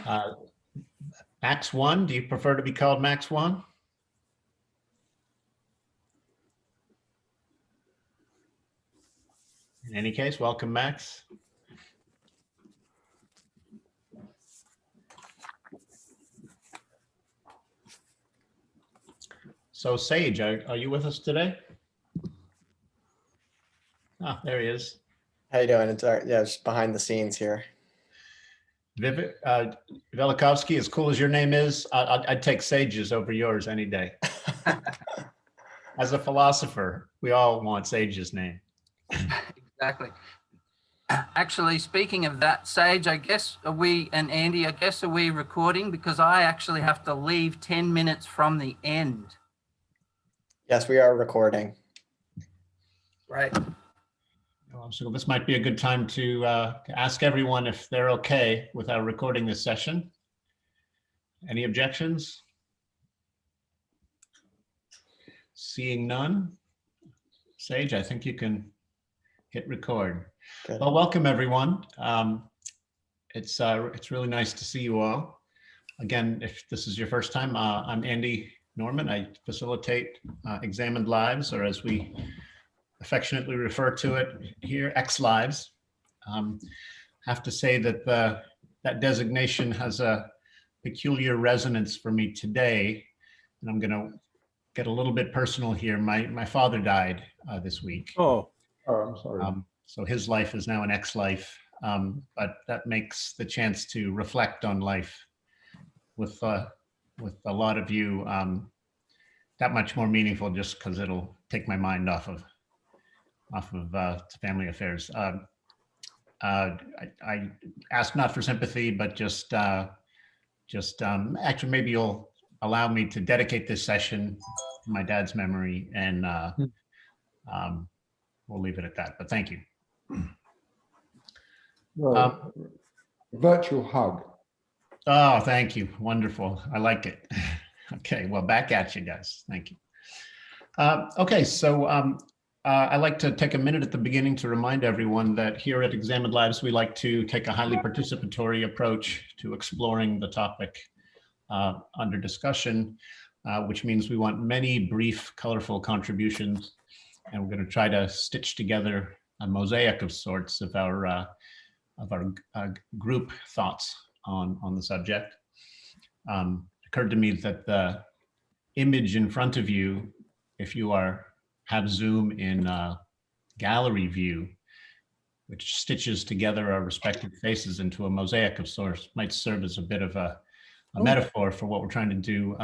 Uh, Max One, do you prefer to be called Max One? In any case, welcome, Max. So Sage, are you with us today? Ah, there he is. How you doing? It's all right. Yeah, just behind the scenes here. Velikovsky, as cool as your name is, I'd take Sage's over yours any day. As a philosopher, we all want Sage's name. Exactly. Actually, speaking of that, Sage, I guess and Andy, I guess are we recording? Because I actually have to leave 10 minutes from the end. Yes, we are recording. Right. So this might be a good time to ask everyone if they're okay with our recording this session. Any objections? Seeing none. Sage, I think you can hit record. Good. Well, welcome everyone. It's really nice to see you all. Again, if this is your first time, I'm Andy Norman. I facilitate Examined Lives, or as we affectionately refer to it here, X Lives. Have to say that that designation has a peculiar resonance for me today, and I'm going to get a little bit personal here. My father died this week. Oh, I'm sorry. So his life is now an X life, but that makes the chance to reflect on life with a lot of you that much more meaningful, just because it'll take my mind off of family affairs. I ask not for sympathy, but just actually maybe you'll allow me to dedicate this session to my dad's memory, and we'll leave it at that. But thank you. Virtual hug. Oh, thank you. Wonderful. I like it. Okay, well, back at you guys. Thank you. Okay, so I'd like to take a minute at the beginning to remind everyone that here at Examined Lives, we like to take a highly participatory approach to exploring the topic under discussion, which means we want many brief, colorful contributions, and we're going to try to stitch together a mosaic of sorts of our group thoughts on the subject. Occurred to me that the image in front of you, if you have Zoom in gallery view, which stitches together our respective faces into a mosaic of sorts, might serve as a bit of a metaphor for what we're trying to do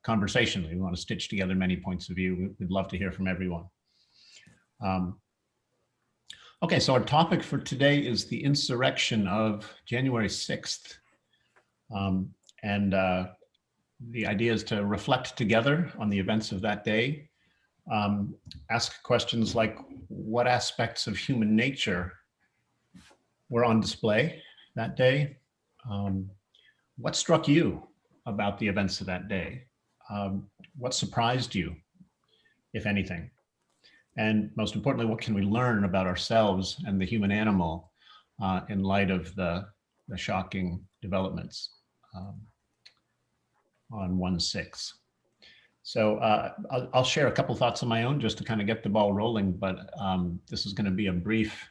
conversationally. We want to stitch together many points of view. We'd love to hear from everyone. Okay, so our topic for today is the insurrection of January 6th. The idea is to reflect together on the events of that day, ask questions like, what aspects of human nature were on display that day? What struck you about the events of that day? What surprised you, if anything? And most importantly, what can we learn about ourselves and the human animal in light of the shocking developments on 1/6? So I'll share a couple thoughts of my own just to kind of get the ball rolling, but this is going to be a brief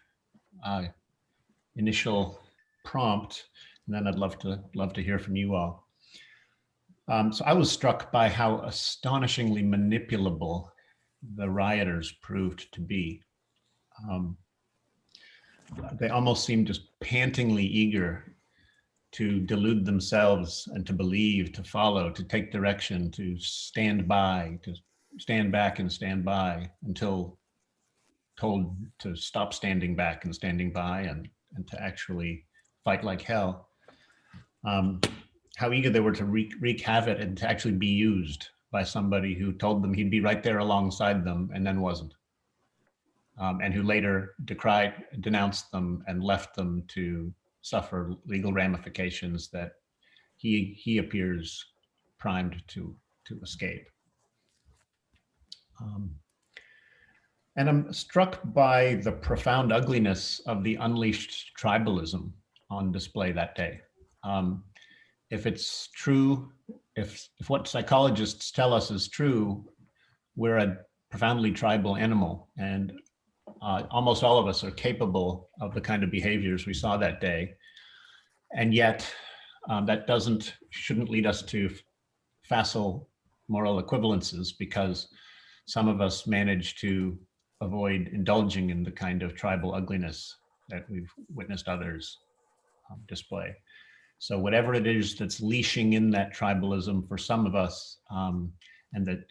initial prompt, and then I'd love to hear from you all. So I was struck by how astonishingly manipulable the rioters proved to be. They almost seemed just pantingly eager to delude themselves and to believe, to follow, to take direction, to stand by, to stand back and stand by until told to stop standing back and standing by, and to actually fight like hell. How eager they were to wreak havoc and to actually be used by somebody who told them he'd be right there alongside them and then wasn't. And who later denounced them and left them to suffer legal ramifications that he appears primed to escape. And I'm struck by the profound ugliness of the unleashed tribalism on display that day. if it's true, if what psychologists tell us is true, we're a profoundly tribal animal, and almost all of us are capable of the kind of behaviors we saw that day. And yet that shouldn't lead us to facile moral equivalences, because some of us manage to avoid indulging in the kind of tribal ugliness that we've witnessed others display. So whatever it is that's leashing in that tribalism for some of us, and that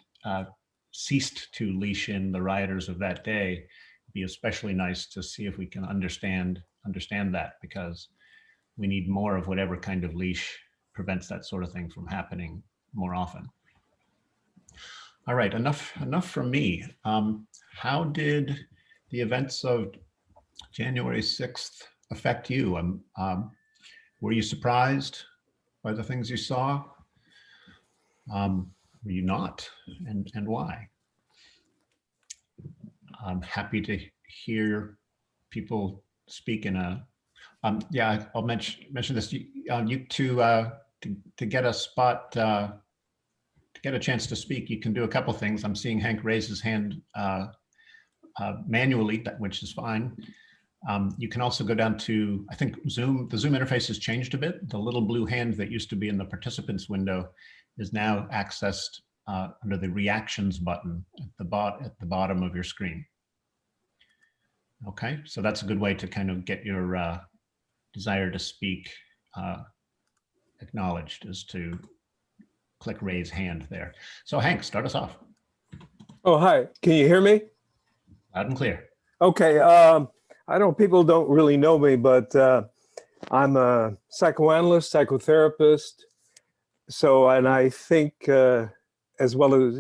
ceased to leash in the rioters of that day, it'd be especially nice to see if we can understand that, because we need more of whatever kind of leash prevents that sort of thing from happening more often. All right, enough from me. How did the events of January 6th affect you? Were you surprised by the things you saw? Were you not? And why? I'm happy to hear people speak in a, yeah, I'll mention this. You to get a spot, to get a chance to speak, you can do a couple things. I'm seeing Hank raise his hand manually, which is fine. You can also go down to, I think the Zoom interface has changed a bit. The little blue hand that used to be in the participants window is now accessed under the reactions button at the bottom of your screen. Okay, so that's a good way to kind of get your desire to speak acknowledged, is to click raise hand there. So Hank, start us off. Oh, hi. Can you hear me? Loud and clear. Okay. I know people don't really know me, but I'm a psychoanalyst, psychotherapist. So, and I think as well as,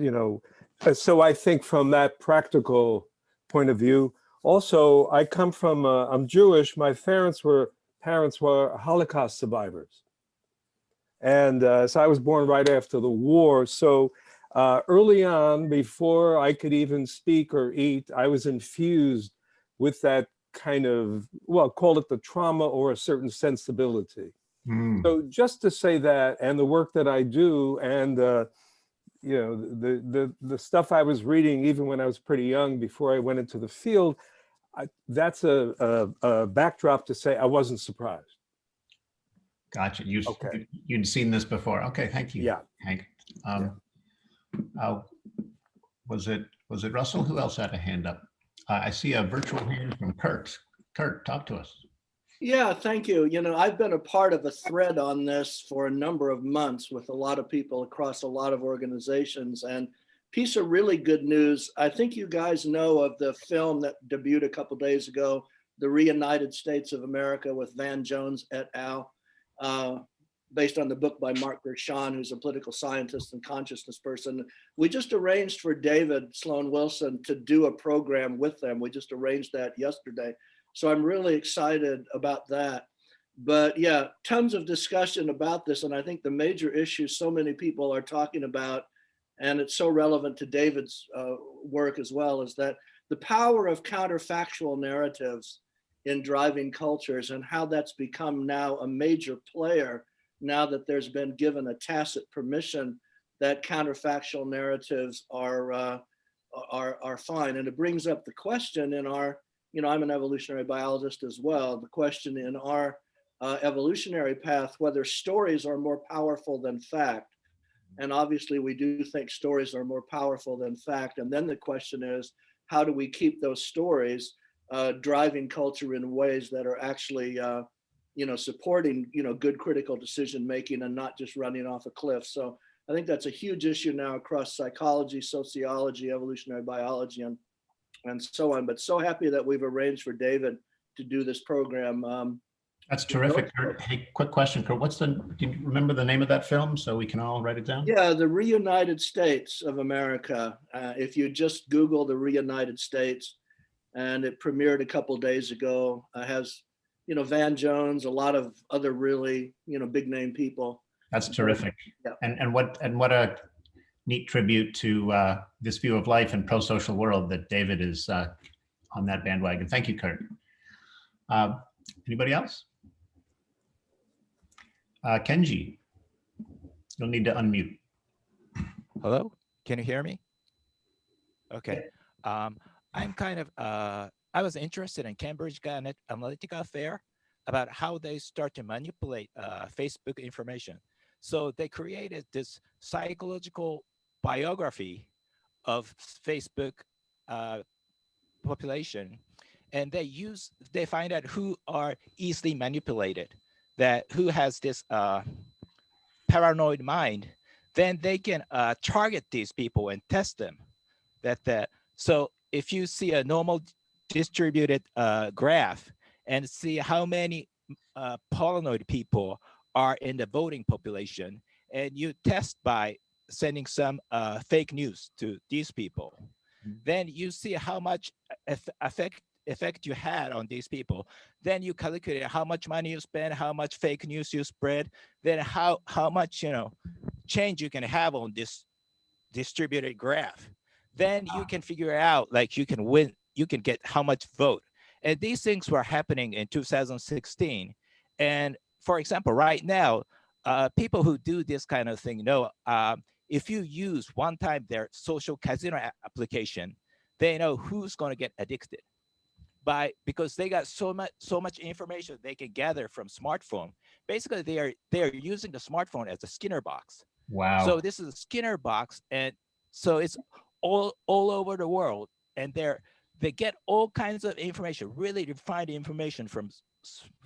so I think from that practical point of view. Also, I come from, I'm Jewish. My parents were Holocaust survivors. And so I was born right after the war. So early on, before I could even speak or eat, I was infused with that kind of, well, call it the trauma or a certain sensibility. Mm. So just to say that, and the work that I do, and the stuff I was reading, even when I was pretty young, before I went into the field, that's a backdrop to say I wasn't surprised. Gotcha. You'd seen this before. Okay, thank you. Yeah, Hank. Was it Russell? Who else had a hand up? I see a virtual hand from Kurt. Kurt, talk to us. Yeah, thank you. You know, I've been a part of a thread on this for a number of months with a lot of people across a lot of organizations. And piece of really good news, I think you guys know of the film that debuted a couple days ago, The Reunited States of America, with Van Jones et al., based on the book by Mark Gershon, who's a political scientist and consciousness person. We just arranged for David Sloan Wilson to do a program with them. We just arranged that yesterday. So I'm really excited about that. But yeah, tons of discussion about this. And I think the major issue so many people are talking about, and it's so relevant to David's work as well, is that the power of counterfactual narratives in driving cultures, and how that's become now a major player now that there's been given a tacit permission that counterfactual narratives are fine. And it brings up the question in our, I'm an evolutionary biologist as well, the question in our evolutionary path, whether stories are more powerful than fact. And obviously we do think stories are more powerful than fact. And then the question is, how do we keep those stories driving culture in ways that are actually, supporting, good critical decision making and not just running off a cliff. So I think that's a huge issue now across psychology, sociology, evolutionary biology, and so on. But so happy that we've arranged for David to do this program. That's terrific, Kurt. Hey, quick question, Kurt. Do you remember the name of that film so we can all write it down? Yeah, The Reunited States of America. If you just Google The Reunited States, and it premiered a couple days ago, has, Van Jones, a lot of other really, big name people. That's terrific. Yeah. And what a neat tribute to this view of life and pro-social world that David is on that bandwagon. Thank you, Kurt. Anybody else? Kenji. You'll need to unmute. Hello, can you hear me? Okay. I'm kind of, I was interested in Cambridge Analytica affair about how they start to manipulate Facebook information. So they created this psychological biography of Facebook population, and they find out who are easily manipulated, that who has this paranoid mind, then they can target these people and test them. So if you see a normal distributed graph and see how many paranoid people are in the voting population, and you test by sending some fake news to these people, then you see how much effect you had on these people. Then you calculate how much money you spend, how much fake news you spread, then how much change you can have on this distributed graph. Then you can figure out, like, you can win, you can get how much vote. And these things were happening in 2016. And for example, right now, people who do this kind of thing know if you use one time their social casino application, they know who's going to get addicted because they got so much information they can gather from smartphone. Basically, they are using the smartphone as a Skinner box. Wow. So this is a Skinner box, and so it's all over the world, and they get all kinds of information, really refined information from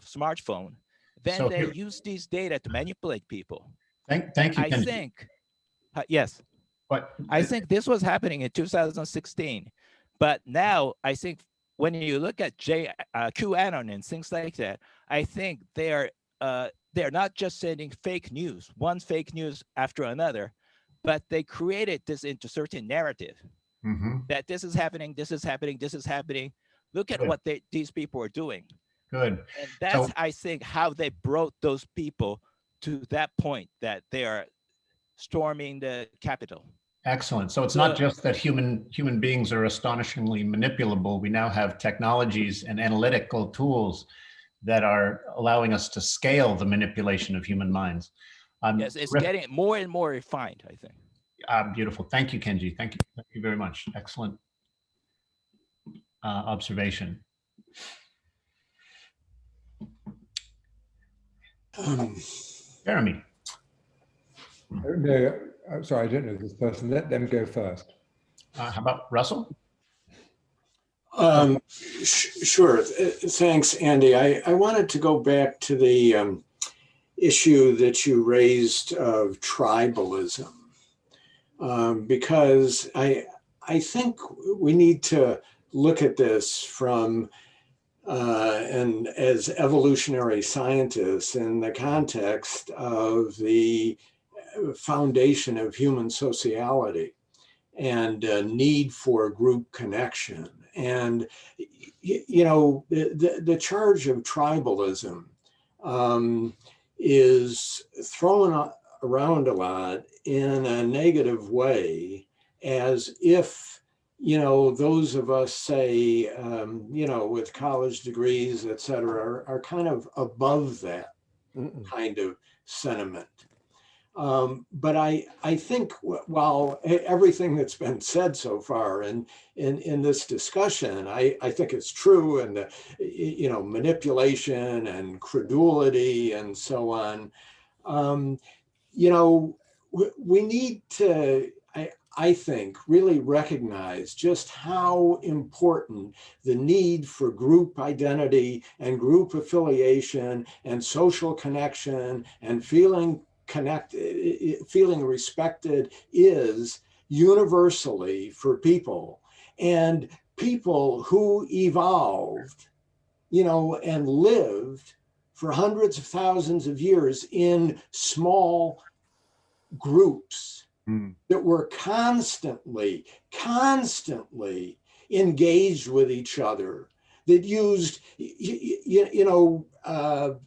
smartphone. Then So they here- use these data to manipulate people. Thank you, I Kenji. think, yes, But I think this was happening in 2016, but now I think when you look at QAnon and things like that, I think they're not just sending fake news, one fake news after another, but they created this into certain narrative that this is happening, this is happening, this is happening. Look at Good. what these people are doing. Good. And that's, So- I think, how they brought those people to that point that they are storming the Capitol. Excellent. So it's not just that human beings are astonishingly manipulable. We now have technologies and analytical tools that are allowing us to scale the manipulation of human minds. Yes, it's getting more and more refined, I think. Beautiful. Thank you, Kenji. Thank you very much. Excellent observation. Jeremy. No, I'm sorry, I don't know this person. Let them go first. How about Russell? Sure. Thanks, Andy. I wanted to go back to the issue that you raised of tribalism, because I think we need to look at this from and as evolutionary scientists in the context of the foundation of human sociality and need for group connection. And, the charge of tribalism is thrown around a lot in a negative way, as if, those of us, say, with college degrees, et cetera, are kind of above that kind of sentiment. But I think while everything that's been said so far in this discussion, I think it's true, and the, manipulation and credulity and so on, we need to, I think, really recognize just how important the need for group identity and group affiliation and social connection and feeling respected is universally for people. And people who evolved, and lived for hundreds of thousands of years in small groups that were constantly engaged with each other, that used,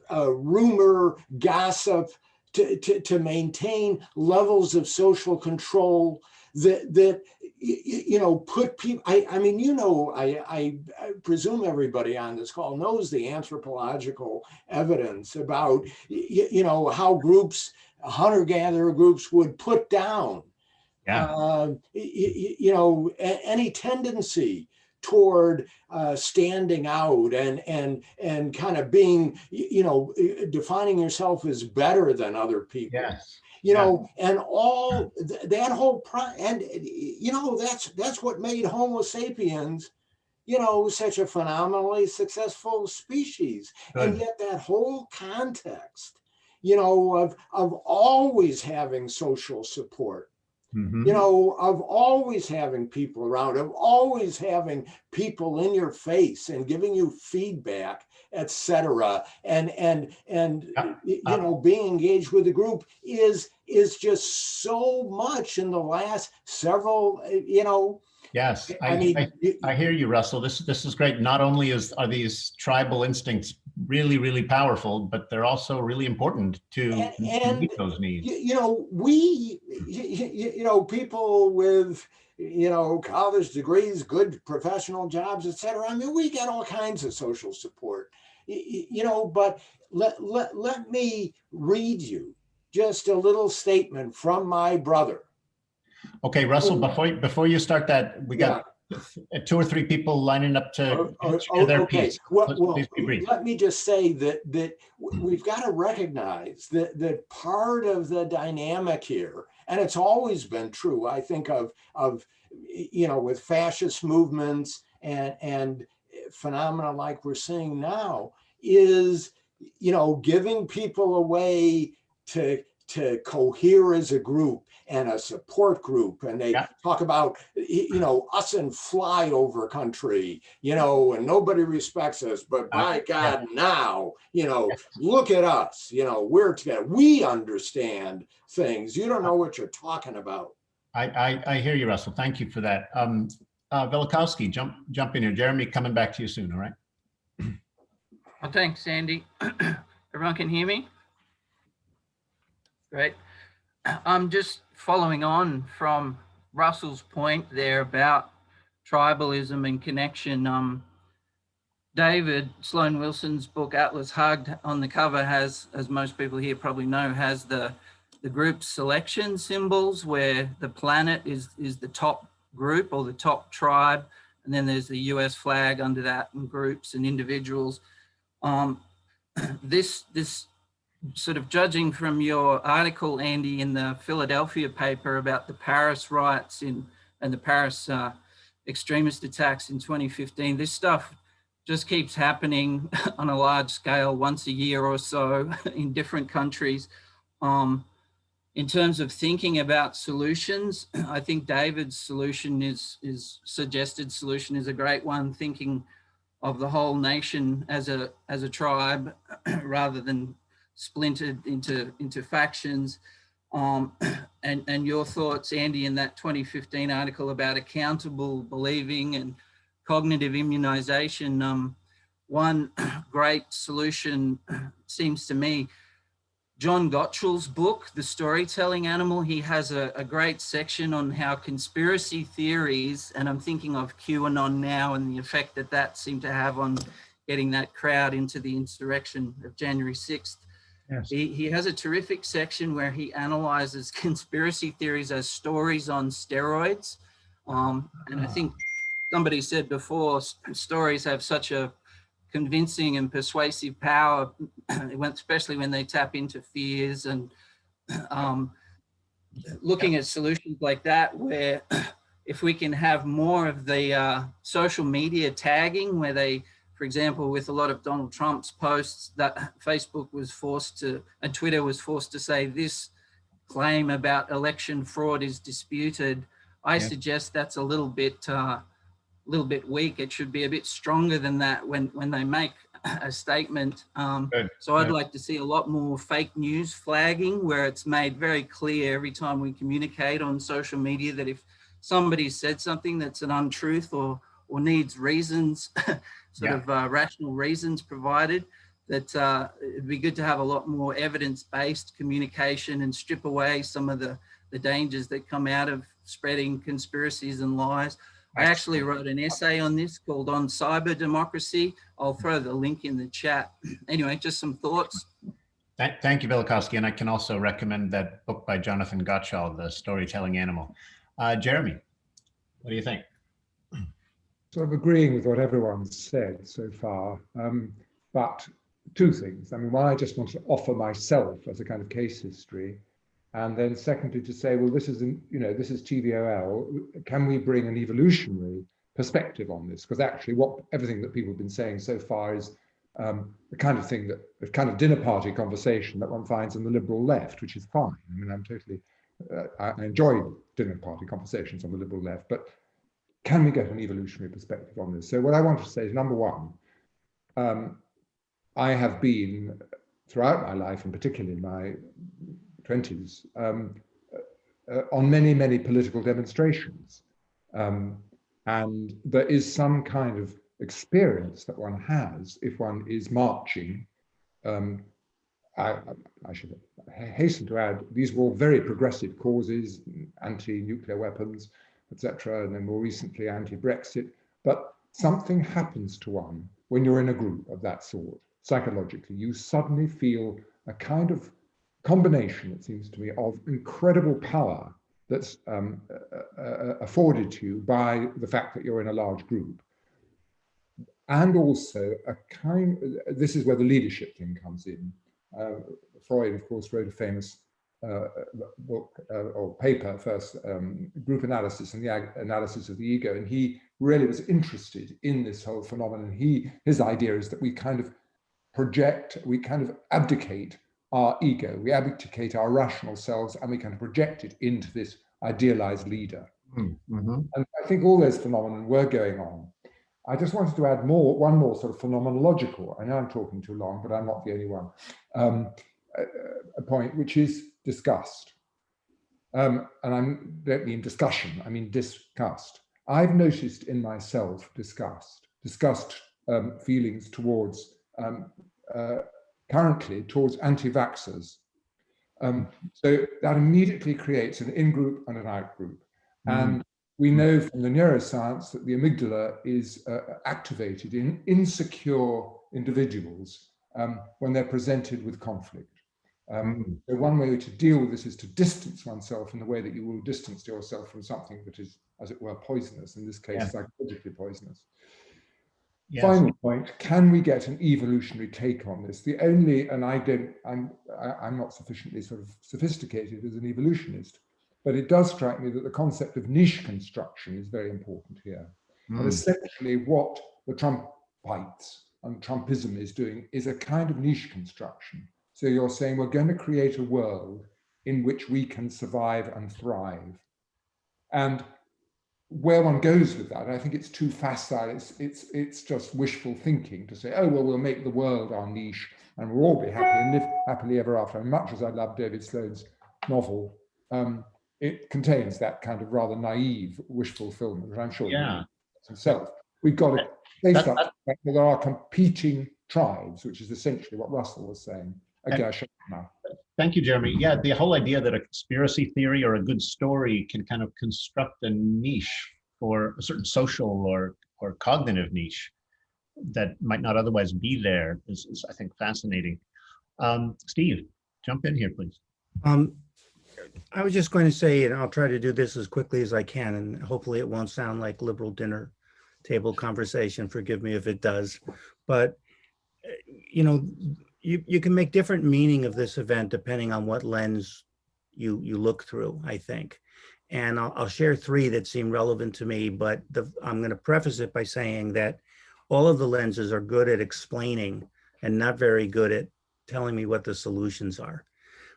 rumor, gossip to maintain levels of social control that put people, I presume everybody on this call knows the anthropological evidence about, how groups hunter-gatherer groups would put down, Yeah. any tendency toward standing out and kind of being, defining yourself as better than other people. Yes. And all that whole that's what made Homo sapiens, such a phenomenally successful species. Good. And yet that whole context, of always having social support, Mhm. of always having people around, of always having people in your face and giving you feedback, etc. And being engaged with the group is just so much in the last several, Yes, I mean, I hear you, Russell. This is great. Not only are these tribal instincts really, really powerful, but they're also really important to meet those needs. People with college degrees, good professional jobs, etc. I mean, we get all kinds of social support. But let me read you just a little statement from my brother. Okay, Russell, before you start that, we got 2 or 3 people lining up to share their piece. Well, Please be brief. let me just say that we've got to recognize that part of the dynamic here, and it's always been true, I think of with fascist movements and phenomena like we're seeing now, is giving people a way to cohere as a group and a support group. And they talk about, us in flyover country, and nobody respects us, but by God, now, look at us, we're together. We understand things. You don't know what you're talking about. I hear you, Russell. Thank you for that. Velikowski, jump in here. Jeremy, coming back to you soon, all right? Well, thanks, Andy. Everyone can hear me? Great. I'm just following on from Russell's point there about tribalism and connection. David Sloan Wilson's book, Atlas Hugged, on the cover has, as most people here probably know, has the group selection symbols where the planet is the top group or the top tribe. And then there's the US flag under that and groups and individuals. This sort of, judging from your article, Andy, in the Philadelphia paper about the Paris riots and the Paris extremist attacks in 2015, this stuff just keeps happening on a large scale once a year or so in different countries. In terms of thinking about solutions, I think David's solution suggested solution is a great one, thinking of the whole nation as a tribe rather than splintered into factions. And your thoughts, Andy, in that 2015 article about accountable believing and cognitive immunization. One great solution seems to me, John Gottschall's book, The Storytelling Animal, he has a great section on how conspiracy theories, and I'm thinking of QAnon now and the effect that seemed to have on getting that crowd into the insurrection of January 6th. Yes. He has a terrific section where he analyzes conspiracy theories as stories on steroids. And I think somebody said before, stories have such a convincing and persuasive power, especially when they tap into fears, and looking at solutions like that, where if we can have more of the social media tagging, where they, for example, with a lot of Donald Trump's posts, that Facebook was forced to, and Twitter was forced to say this claim about election fraud is disputed. I suggest that's a little bit weak. It should be a bit stronger than that when they make a statement. So I'd like to see a lot more fake news flagging, where it's made very clear every time we communicate on social media that if somebody said something that's an untruth or needs reasons, rational reasons provided, that it'd be good to have a lot more evidence-based communication and strip away some of the dangers that come out of spreading conspiracies and lies. I actually wrote an essay on this called On Cyber Democracy. I'll throw the link in the chat. Anyway, just some thoughts. Thank you, Velikovsky. And I can also recommend that book by Jonathan Gottschall, The Storytelling Animal. Jeremy, what do you think? Sort of agreeing with what everyone's said so far, but two things. I mean, one, I just want to offer myself as a kind of case history, and then secondly to say, well, this is, this is TVOL. Can we bring an evolutionary perspective on this? Because actually, everything that people have been saying so far is the kind of thing the kind of dinner party conversation that one finds in the liberal left, which is fine. I mean, I'm totally, I enjoy dinner party conversations on the liberal left, but can we get an evolutionary perspective on this? So what I want to say is, number one, I have been, throughout my life, and particularly in my 20s, on many, many political demonstrations. And there is some kind of experience that one has if one is marching. I should hasten to add, these were all very progressive causes, anti-nuclear weapons, etc., and then more recently anti-Brexit. But something happens to one when you're in a group of that sort, psychologically. You suddenly feel a kind of combination, it seems to me, of incredible power that's afforded to you by the fact that you're in a large group. And also a kind, this is where the leadership thing comes in. Freud, of course, wrote a famous book or paper first, group analysis and the analysis of the ego, and he really was interested in this whole phenomenon. His idea is that we kind of project, we kind of abdicate our ego, we abdicate our rational selves, and we kind of project it into this idealized leader. Mm-hmm. And I think all those phenomena were going on. I just wanted to add one more sort of phenomenological, I know I'm talking too long, but I'm not the only one, a point, which is disgust. And I don't mean discussion, I mean disgust. I've noticed in myself disgust feelings towards, currently towards anti-vaxxers. So that immediately creates an in-group and an out-group. And we know from the neuroscience that the amygdala is activated in insecure individuals when they're presented with conflict. So one way to deal with this is to distance oneself in the way that you will distance yourself from something that is, as it were, poisonous, in this case, psychologically poisonous. Yes. Final point, can we get an evolutionary take on this? The only, and I'm not sufficiently sort of sophisticated as an evolutionist, but it does strike me that the concept of niche construction is very important here. And essentially what the Trumpites and Trumpism is doing is a kind of niche construction. So you're saying we're going to create a world in which we can survive and thrive. And where one goes with that, I think it's too facile. It's just wishful thinking to say, oh, well, we'll make the world our niche and we'll all be happy and live happily ever after. And much as I love David Sloan's novel, it contains that kind of rather naive wish fulfillment, which I'm sure himself. We've got to face up that there are competing tribes, which is essentially what Russell was saying. Okay, thank you, Jeremy. Yeah, the whole idea that a conspiracy theory or a good story can kind of construct a niche for a certain social or cognitive niche that might not otherwise be there is I think, fascinating. Steve, jump in here, please. I was just going to say, and I'll try to do this as quickly as I can, and hopefully it won't sound like liberal dinner table conversation. Forgive me if it does. But, you know, you can make different meaning of this event depending on what lens you look through, I think. And I'll share three that seem relevant to me, but I'm going to preface it by saying that all of the lenses are good at explaining and not very good at telling me what the solutions are.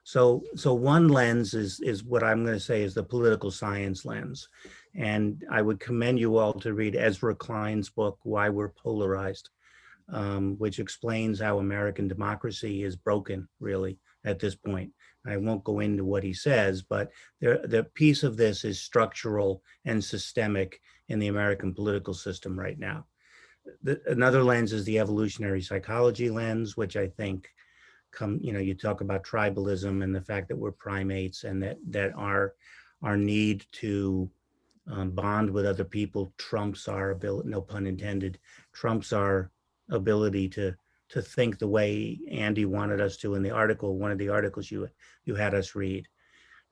So one lens is what I'm going to say is the political science lens. And I would commend you all to read Ezra Klein's book, Why We're Polarized, which explains how American democracy is broken, really, at this point. I won't go into what he says, but the piece of this is structural and systemic in the American political system right now. Another lens is the evolutionary psychology lens, which I think you talk about tribalism and the fact that we're primates and that our need to bond with other people trumps our ability, no pun intended, trumps our ability to think the way Andy wanted us to in the article, one of the articles you had us read.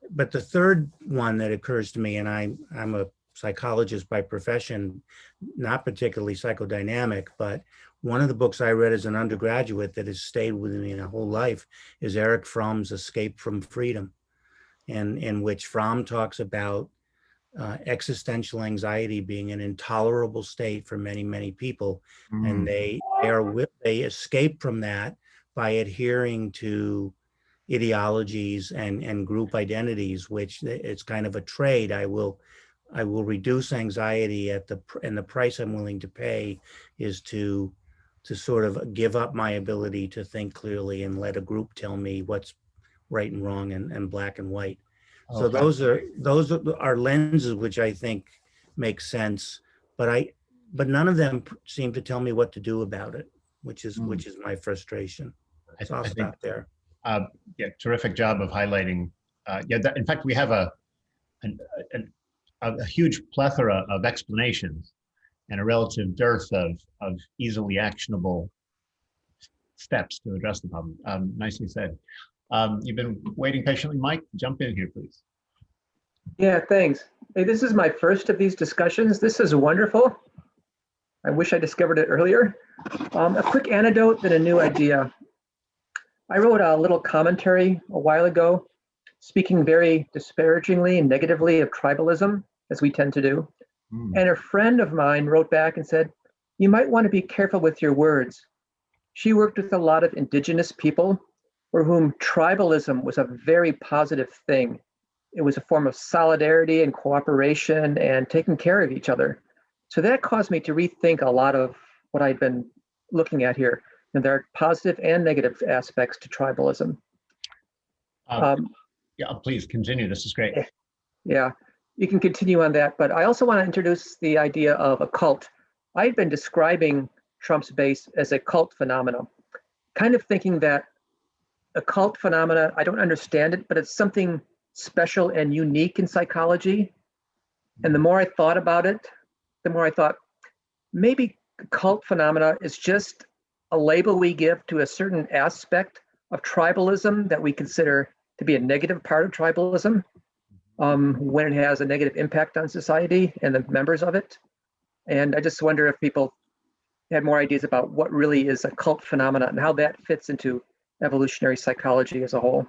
But the third one that occurs to me, and I'm a psychologist by profession, not particularly psychodynamic, but one of the books I read as an undergraduate that has stayed with me my whole life is Erich Fromm's Escape from Freedom, and in which Fromm talks about existential anxiety being an intolerable state for many, many people. And they escape from that by adhering to ideologies and group identities, which it's kind of a trade. I will reduce anxiety and the price I'm willing to pay is to sort of give up my ability to think clearly and let a group tell me what's right and wrong and black and white. So those are lenses which I think make sense, but none of them seem to tell me what to do about it, which is my frustration. So I'll stop there. Yeah, terrific job of highlighting. In fact, we have a huge plethora of explanations and a relative dearth of easily actionable steps to address the problem. Nicely said. You've been waiting patiently. Mike, jump in here, please. Yeah, thanks. Hey, this is my first of these discussions. This is wonderful. I wish I discovered it earlier. A quick anecdote, then a new idea. I wrote a little commentary a while ago, speaking very disparagingly and negatively of tribalism, as we tend to do. And a friend of mine wrote back and said, you might want to be careful with your words. She worked with a lot of indigenous people for whom tribalism was a very positive thing. It was a form of solidarity and cooperation and taking care of each other. So that caused me to rethink a lot of what I'd been looking at here. And there are positive and negative aspects to tribalism. Yeah, please continue. This is great. Yeah, you can continue on that. But I also want to introduce the idea of a cult. I've been describing Trump's base as a cult phenomenon, kind of thinking that a cult phenomena, I don't understand it, but it's something special and unique in psychology. And the more I thought about it, the more I thought maybe cult phenomena is just a label we give to a certain aspect of tribalism that we consider to be a negative part of tribalism when it has a negative impact on society and the members of it. And I just wonder if people had more ideas about what really is a cult phenomena and how that fits into evolutionary psychology as a whole.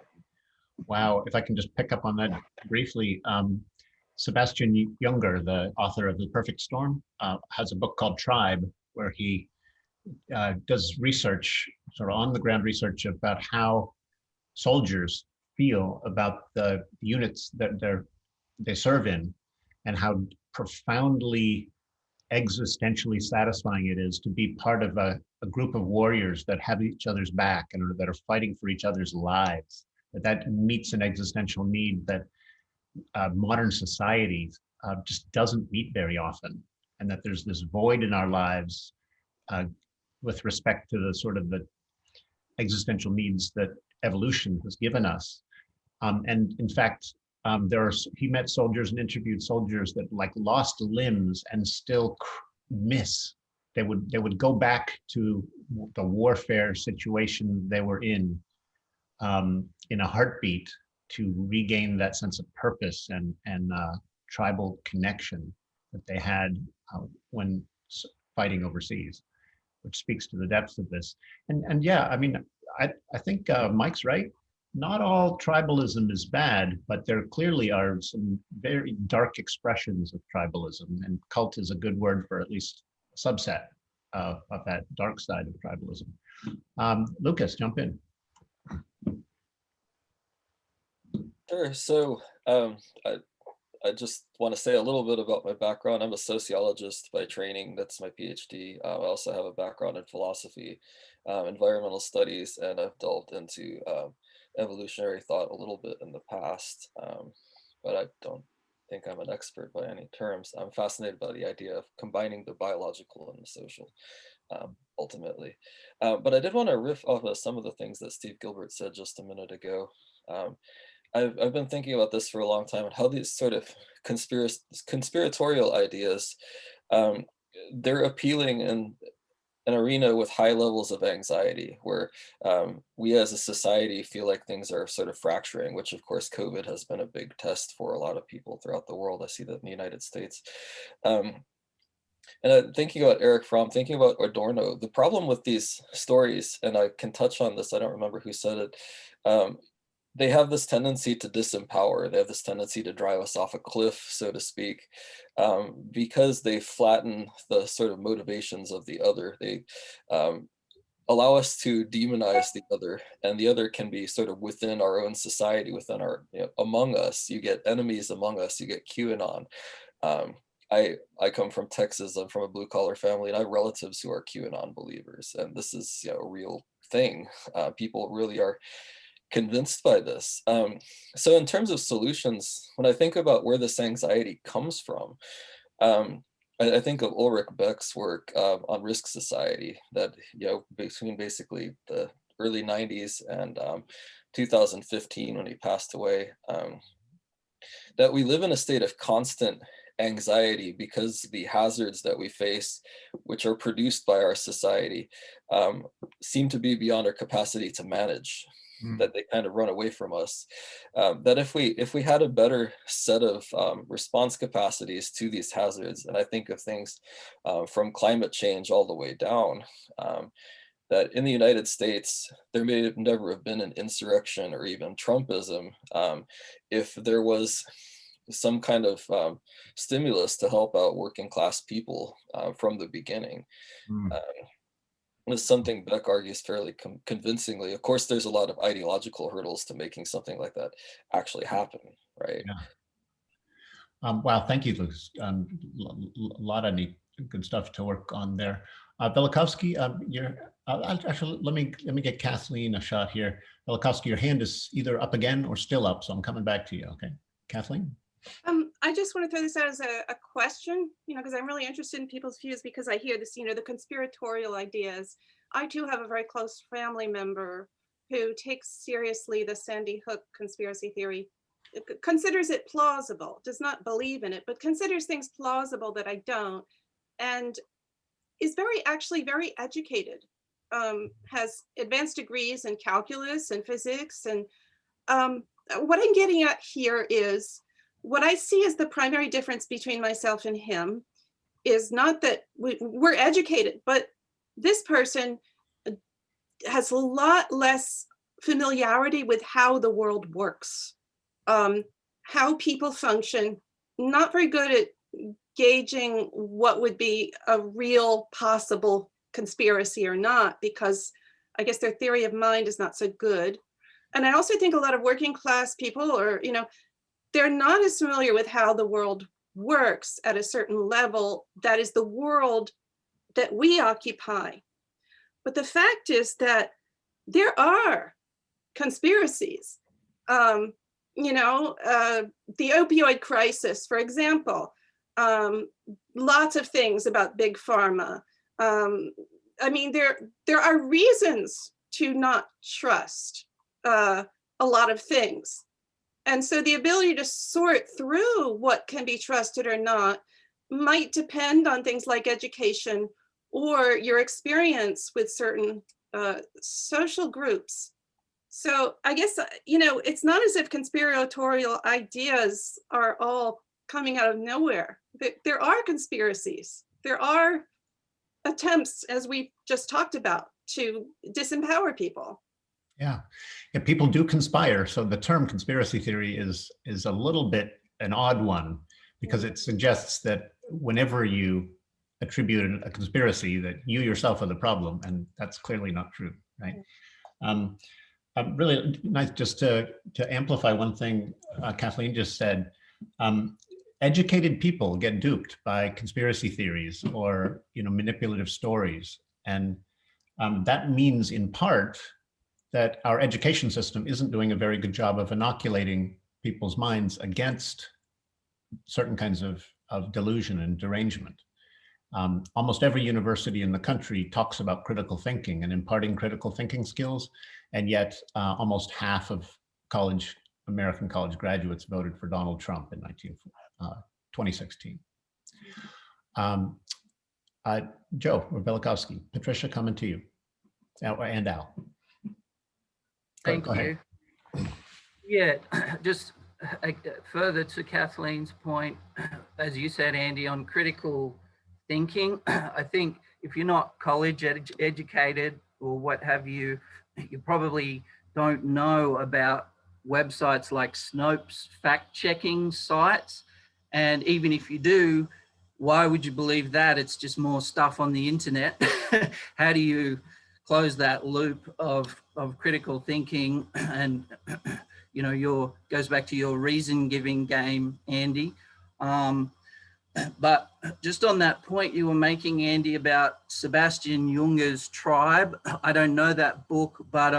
Wow, if I can just pick up on that briefly. Sebastian Junger, the author of The Perfect Storm, has a book called Tribe, where he does research, sort of on the ground research about how soldiers feel about the units that they serve in, and how profoundly existentially satisfying it is to be part of a group of warriors that have each other's back and that are fighting for each other's lives. That meets an existential need that modern society just doesn't meet very often, and that there's this void in our lives with respect to the sort of the existential needs that evolution has given us. And in fact, he met soldiers and interviewed soldiers that like lost limbs and still miss. They would go back to the warfare situation they were in a heartbeat to regain that sense of purpose and tribal connection that they had when fighting overseas, which speaks to the depths of this. And yeah, I mean, I think Mike's right. Not all tribalism is bad, but there clearly are some very dark expressions of tribalism, and cult is a good word for at least a subset of that dark side of tribalism. Lucas, jump in. Sure. So I just want to say a little bit about my background. I'm a sociologist by training. That's my PhD. I also have a background in philosophy, environmental studies, and I've delved into evolutionary thought a little bit in the past, but I don't think I'm an expert by any terms. I'm fascinated by the idea of combining the biological and the social, ultimately. But I did want to riff off of some of the things that Steve Gilbert said just a minute ago. I've been thinking about this for a long time and how these sort of conspiratorial ideas, they're appealing an arena with high levels of anxiety, where we as a society feel like things are sort of fracturing, which of course COVID has been a big test for a lot of people throughout the world. I see that in the United States. And thinking about Eric Fromm, thinking about Adorno, the problem with these stories, and I can touch on this, I don't remember who said it, they have this tendency to disempower. They have this tendency to drive us off a cliff, so to speak, because they flatten the sort of motivations of the other. They allow us to demonize the other, and the other can be sort of within our own society, within our, among us. You get enemies among us, you get QAnon. I come from Texas, I'm from a blue collar family, and I have relatives who are QAnon believers, and this is a real thing. People really are convinced by this. So in terms of solutions, when I think about where this anxiety comes from, I think of Ulrich Beck's work on risk society, that between basically the early 90s and 2015 when he passed away, that we live in a state of constant anxiety because the hazards that we face, which are produced by our society, seem to be beyond our capacity to manage. That they kind of run away from us. That if we had a better set of response capacities to these hazards, and I think of things from climate change all the way down, that in the United States, there may never have been an insurrection or even Trumpism if there was some kind of stimulus to help out working class people from the beginning. Is something Beck argues fairly convincingly. Of course, there's a lot of ideological hurdles to making something like that actually happen, right? Yeah. Wow, thank you, Lucas. A lot of neat, good stuff to work on there. Velikovsky, actually, let me get Kathleen a shot here. Velikovsky, your hand is either up again or still up, so I'm coming back to you. Okay, Kathleen. I just want to throw this out as a question, because I'm really interested in people's views, because I hear this, the conspiratorial ideas. I too have a very close family member who takes seriously the Sandy Hook conspiracy theory, considers it plausible, does not believe in it, but considers things plausible that I don't, and is actually very educated, has advanced degrees in calculus and physics. And what I'm getting at here is, what I see as the primary difference between myself and him is not that we're educated, but this person has a lot less familiarity with how the world works, how people function, not very good at gauging what would be a real possible conspiracy or not, because I guess their theory of mind is not so good. And I also think a lot of working class people are, they're not as familiar with how the world works at a certain level. That is the world that we occupy. But the fact is that there are conspiracies. The opioid crisis, for example, lots of things about big pharma. There are reasons to not trust a lot of things. And so the ability to sort through what can be trusted or not might depend on things like education or your experience with certain social groups. So I guess, it's not as if conspiratorial ideas are all coming out of nowhere. There are conspiracies. There are attempts, as we just talked about, to disempower people. Yeah, people do conspire. So the term conspiracy theory is a little bit an odd one, because it suggests that whenever you attribute a conspiracy, that you yourself are the problem, and that's clearly not true, right? Really nice, just to amplify one thing Kathleen just said. Educated people get duped by conspiracy theories or manipulative stories, and that means in part that our education system isn't doing a very good job of inoculating people's minds against certain kinds of delusion and derangement. Almost every university in the country talks about critical thinking and imparting critical thinking skills, and yet almost half of American college graduates voted for Donald Trump in 2016. Joe or Velikowski, Patricia, coming to you, and Al. Thank Go ahead. you. Yeah, just further to Kathleen's point, as you said, Andy, on critical thinking, I think if you're not college educated or what have you, you probably don't know about websites like Snopes fact-checking sites. And even if you do, why would you believe that? It's just more stuff on the internet. How do you close that loop of critical thinking? And you know, goes back to your reason giving game, Andy. But just on that point you were making, Andy, about Sebastian Junger's Tribe, I don't know that book, but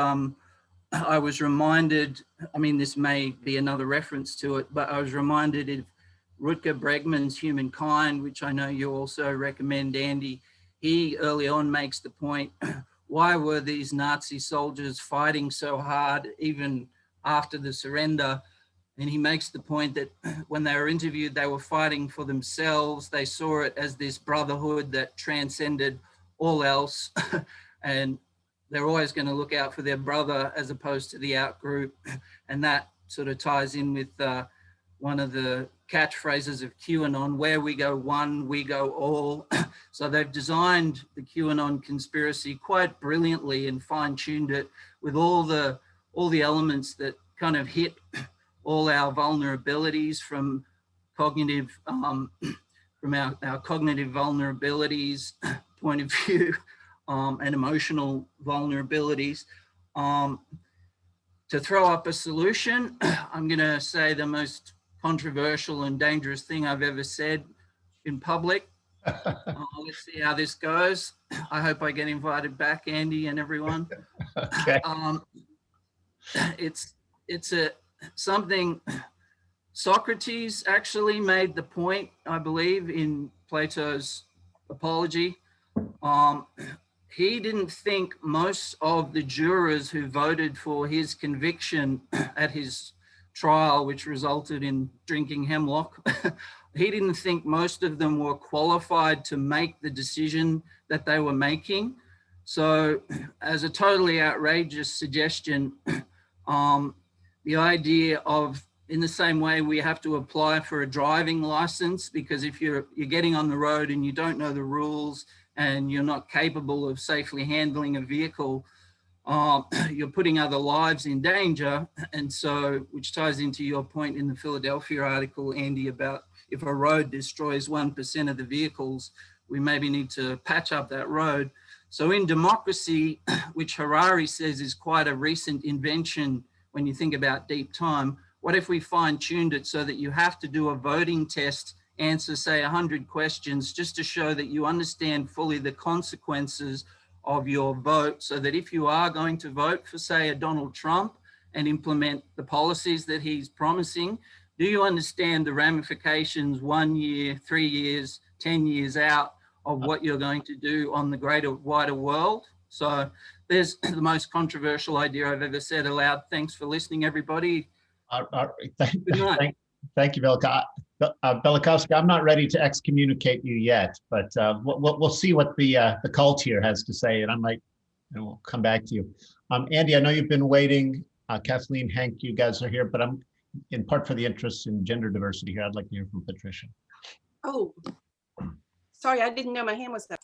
I was reminded, I mean, this may be another reference to it, but I was reminded of Rutger Bregman's Humankind, which I know you also recommend, Andy. He early on makes the point, why were these Nazi soldiers fighting so hard even after the surrender? And he makes the point that when they were interviewed, they were fighting for themselves. They saw it as this brotherhood that transcended all else. And they're always going to look out for their brother as opposed to the out group. And that sort of ties in with one of the catchphrases of QAnon, where we go one, we go all. So they've designed the QAnon conspiracy quite brilliantly and fine-tuned it with all the elements that kind of hit all our vulnerabilities from cognitive, from our cognitive vulnerabilities point of view, and emotional vulnerabilities. To throw up a solution, I'm gonna say the most controversial and dangerous thing I've ever said in public. Let's see how this goes. I hope I get invited back, Andy and everyone. Okay. It's something Socrates actually made the point, I believe, in Plato's Apology. He didn't think most of the jurors who voted for his conviction at his trial, which resulted in drinking hemlock, he didn't think most of them were qualified to make the decision that they were making. So as a totally outrageous suggestion, the idea of, in the same way we have to apply for a driving license, because if you're getting on the road and you don't know the rules and you're not capable of safely handling a vehicle, you're putting other lives in danger. And so, which ties into your point in the Philadelphia article, Andy, about if a road destroys 1% of the vehicles, we maybe need to patch up that road. So in democracy, which Harari says is quite a recent invention when you think about deep time, what if we fine-tuned it so that you have to do a voting test, answer, say, 100 questions, just to show that you understand fully the consequences of your vote, so that if you are going to vote for, say, a Donald Trump and implement the policies that he's promising, do you understand the ramifications 1 year, 3 years, 10 years out of what you're going to do on the greater, wider world? So there's the most controversial idea I've ever said aloud. Thanks for listening, everybody. Good night. Thank you, Velikowski. I'm not ready to excommunicate you yet, but we'll see what the cult here has to say, and we'll come back to you. Andy, I know you've been waiting. Kathleen, Hank, you guys are here, but I'm in part for the interest in gender diversity here. I'd like to hear from Patricia. Oh, sorry, I didn't know my hand was up.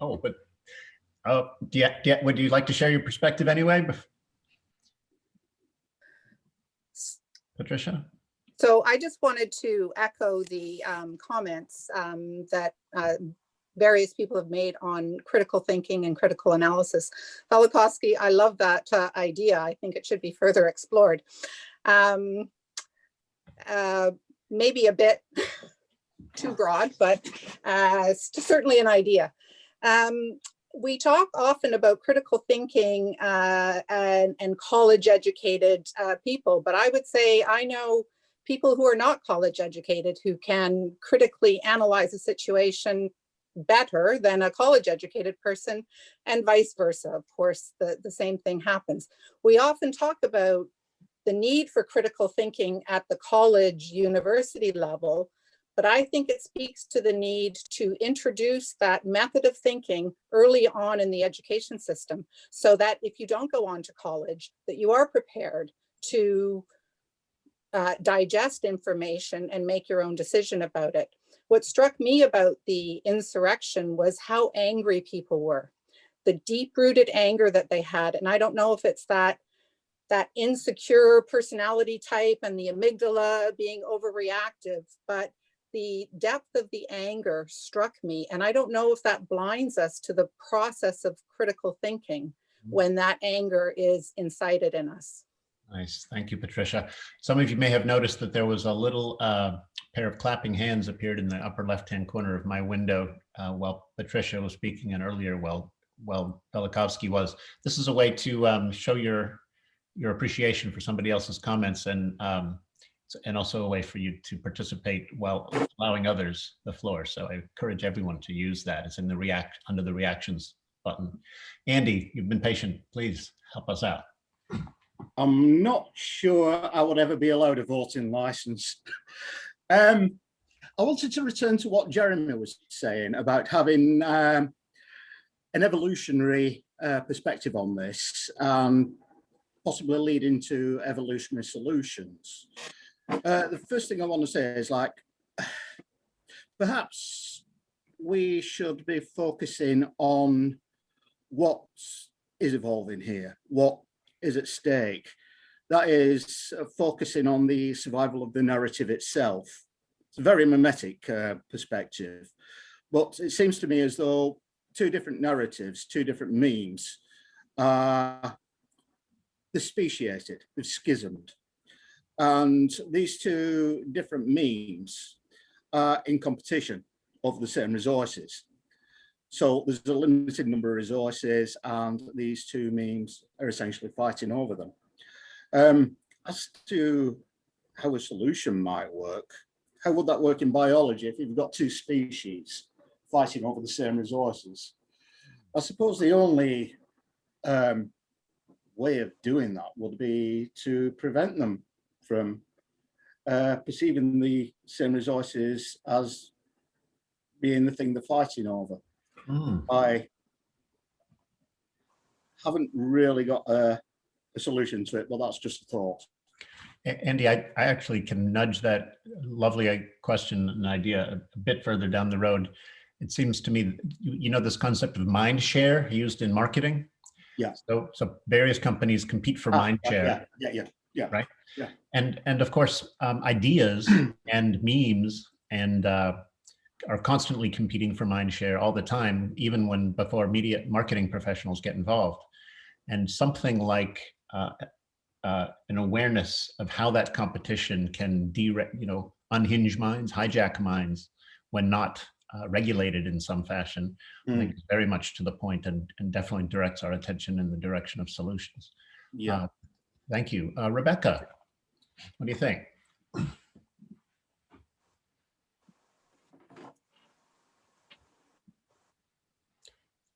Oh, but would you like to share your perspective anyway? Patricia? So I just wanted to echo the comments that various people have made on critical thinking and critical analysis. Velikowski, I love that idea. I think it should be further explored. Maybe a bit too broad, but it's certainly an idea. We talk often about critical thinking and college educated people, but I would say I know people who are not college educated who can critically analyze a situation better than a college educated person, and vice versa. Of course, the same thing happens. We often talk about the need for critical thinking at the college university level, but I think it speaks to the need to introduce that method of thinking early on in the education system, so that if you don't go on to college, that you are prepared to digest information and make your own decision about it. What struck me about the insurrection was how angry people were, the deep-rooted anger that they had. And I don't know if it's that insecure personality type and the amygdala being overreactive, but the depth of the anger struck me. And I don't know if that blinds us to the process of critical thinking when that anger is incited in us. Nice. Thank you, Patricia. Some of you may have noticed that there was a little pair of clapping hands appeared in the upper left-hand corner of my window while Patricia was speaking, and earlier while Velikovsky was. This is a way to show your appreciation for somebody else's comments, and also a way for you to participate while allowing others the floor. So I encourage everyone to use that. It's in the under the reactions button. Andy, you've been patient. Please help us out. I'm not sure I would ever be allowed a voting license. I wanted to return to what Jeremy was saying about having an evolutionary perspective on this, possibly leading to evolutionary solutions. The first thing I want to say is, like, perhaps we should be focusing on what is evolving here, what is at stake. That is focusing on the survival of the narrative itself. It's a very mimetic perspective, but it seems to me as though two different narratives, two different memes, they're speciated, they've schismed. And these two different memes are in competition over the same resources. So there's a limited number of resources, and these two memes are essentially fighting over them. As to how a solution might work, how would that work in biology if you've got two species fighting over the same resources? I suppose the only way of doing that would be to prevent them from perceiving the same resources as being the thing they're fighting over. I haven't really got a solution to it, but that's just a thought. Andy, I actually can nudge that lovely question and idea a bit further down the road. It seems to me that, you know, this concept of mind share used in marketing. Yeah. So various companies compete for mind share. Yeah. Right. Yeah. And of course, ideas and memes and are constantly competing for mind share all the time, even before media marketing professionals get involved. And something like an awareness of how that competition can unhinge minds, hijack minds when not regulated in some fashion, I think is very much to the point, and definitely directs our attention in the direction of solutions. Yeah. Thank you. Rebecca, what do you think?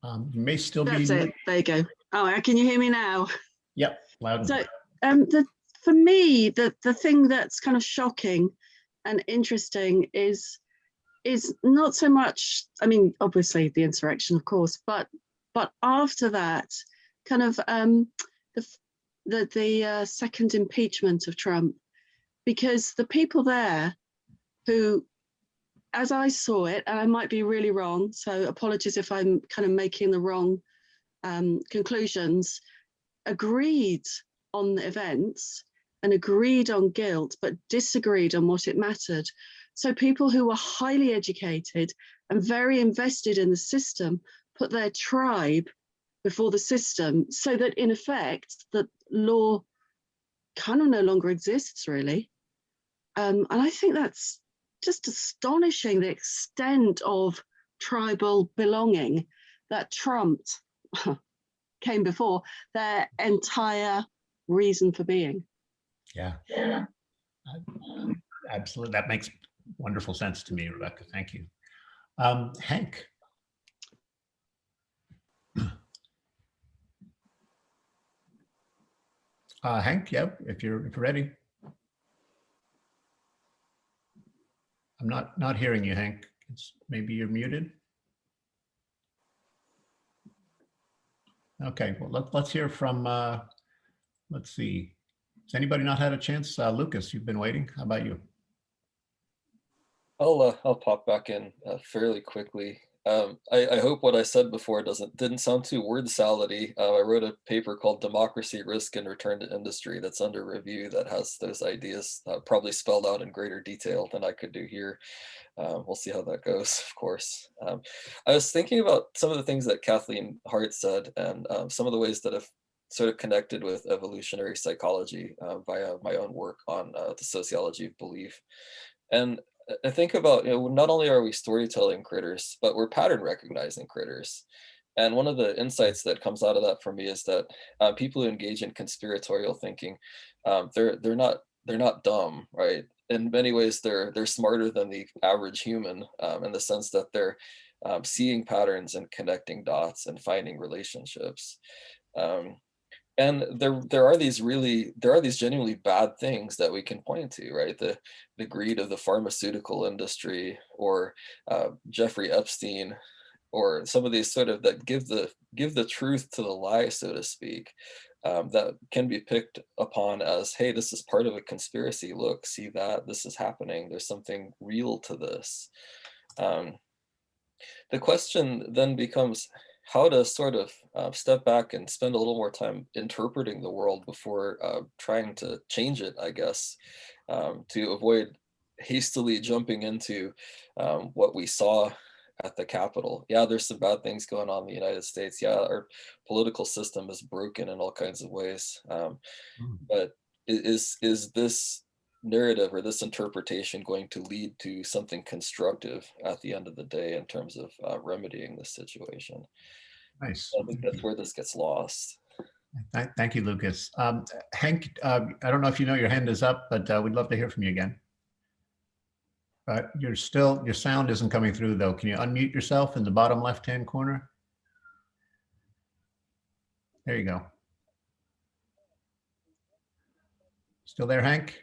You may still be. That's it. There you go. Oh, can you hear me now? Yep, loud. So, for me, the thing that's kind of shocking and interesting is not so much. I mean, obviously the insurrection, of course, but after that, kind of the second impeachment of Trump, because the people there who, as I saw it, and I might be really wrong, so apologies if I'm kind of making the wrong conclusions, agreed on the events and agreed on guilt, but disagreed on what it mattered. So people who were highly educated and very invested in the system put their tribe before the system, so that in effect, the law kind of no longer exists, really. And I think that's just astonishing, the extent of tribal belonging that trumped, came before their entire reason for being. Yeah, absolutely. That makes wonderful sense to me, Rebecca. Thank you. Hank. Hank, yeah, if you're ready. I'm not hearing you, Hank. Maybe you're muted. Okay, well, let's hear from, let's see. Has anybody not had a chance? Lucas, you've been waiting. How about you? I'll pop back in fairly quickly. I hope what I said before didn't sound too word salady. I wrote a paper called Democracy, Risk, and Return to Industry that's under review that has those ideas probably spelled out in greater detail than I could do here. We'll see how that goes, of course. I was thinking about some of the things that Kathleen Hart said and some of the ways that have sort of connected with evolutionary psychology via my own work on the sociology of belief. And I think about, not only are we storytelling critters, but we're pattern recognizing critters. And one of the insights that comes out of that for me is that people who engage in conspiratorial thinking, they're not dumb, right? In many ways, they're smarter than the average human in the sense that they're seeing patterns and connecting dots and finding relationships. And there are these genuinely bad things that we can point to, right? The greed of the pharmaceutical industry, or Jeffrey Epstein, or some of these sort of that give the truth to the lie, so to speak, that can be picked upon as, hey, this is part of a conspiracy. Look, see that this is happening. There's something real to this. The question then becomes how to sort of step back and spend a little more time interpreting the world before trying to change it, I guess, to avoid hastily jumping into what we saw at the Capitol. Yeah, there's some bad things going on in the United States. Yeah, our political system is broken in all kinds of ways. But is this narrative or this interpretation going to lead to something constructive at the end of the day in terms of remedying this situation? Nice. I think that's where this gets lost. Thank you, Lucas. Hank, I don't know if you know your hand is up, but we'd love to hear from you again. Your sound isn't coming through though. Can you unmute yourself in the bottom left-hand corner? There you go. Still there, Hank?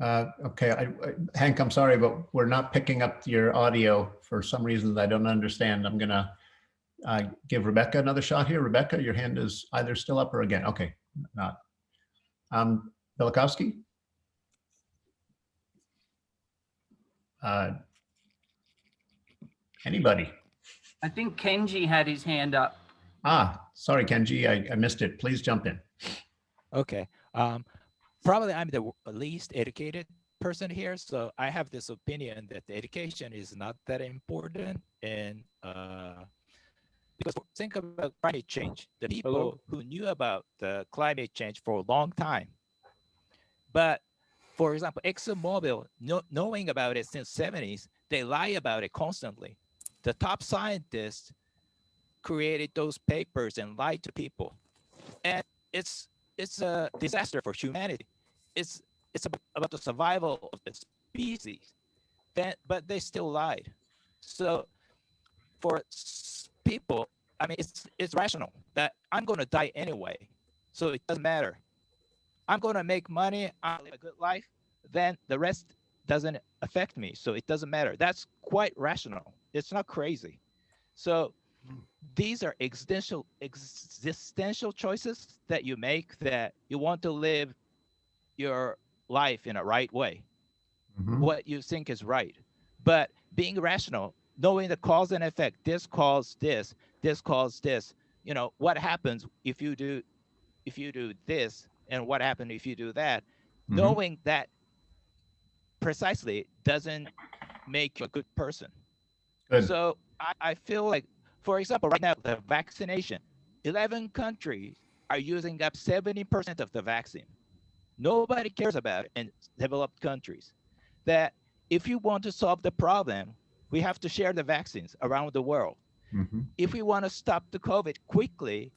Okay, Hank, I'm sorry, but we're not picking up your audio for some reason that I don't understand. I'm gonna give Rebecca another shot here. Rebecca, your hand is either still up or again. Okay, not. Belikowski? Anybody? I think Kenji had his hand up. Sorry, Kenji, I missed it. Please jump in. Okay. Probably I'm the least educated person here, so I have this opinion that the education is not that important. And because think about climate change, the people who knew about the climate change for a long time, but for example, ExxonMobil, knowing about it since 70s, they lie about it constantly. The top scientists created those papers and lied to people, and it's a disaster for humanity. It's about the survival of the species, but they still lied. So for people, I mean, it's rational that I'm going to die anyway, so it doesn't matter. I'm going to make money, I'll live a good life, then the rest doesn't affect me, so it doesn't matter. That's quite rational. It's not crazy. So these are existential choices that you make, that you want to live your life in a right way, what you think is right. But being rational, knowing the cause and effect, this caused this caused this, what happens if you do this, and what happens if you do that, knowing that precisely doesn't make you a good person. Good. So I feel like, for example, right now, the vaccination, 11 countries are using up 70% of the vaccine. Nobody cares about it in developed countries. That if you want to solve the problem, we have to share the vaccines around the world. If we want to stop the COVID quickly,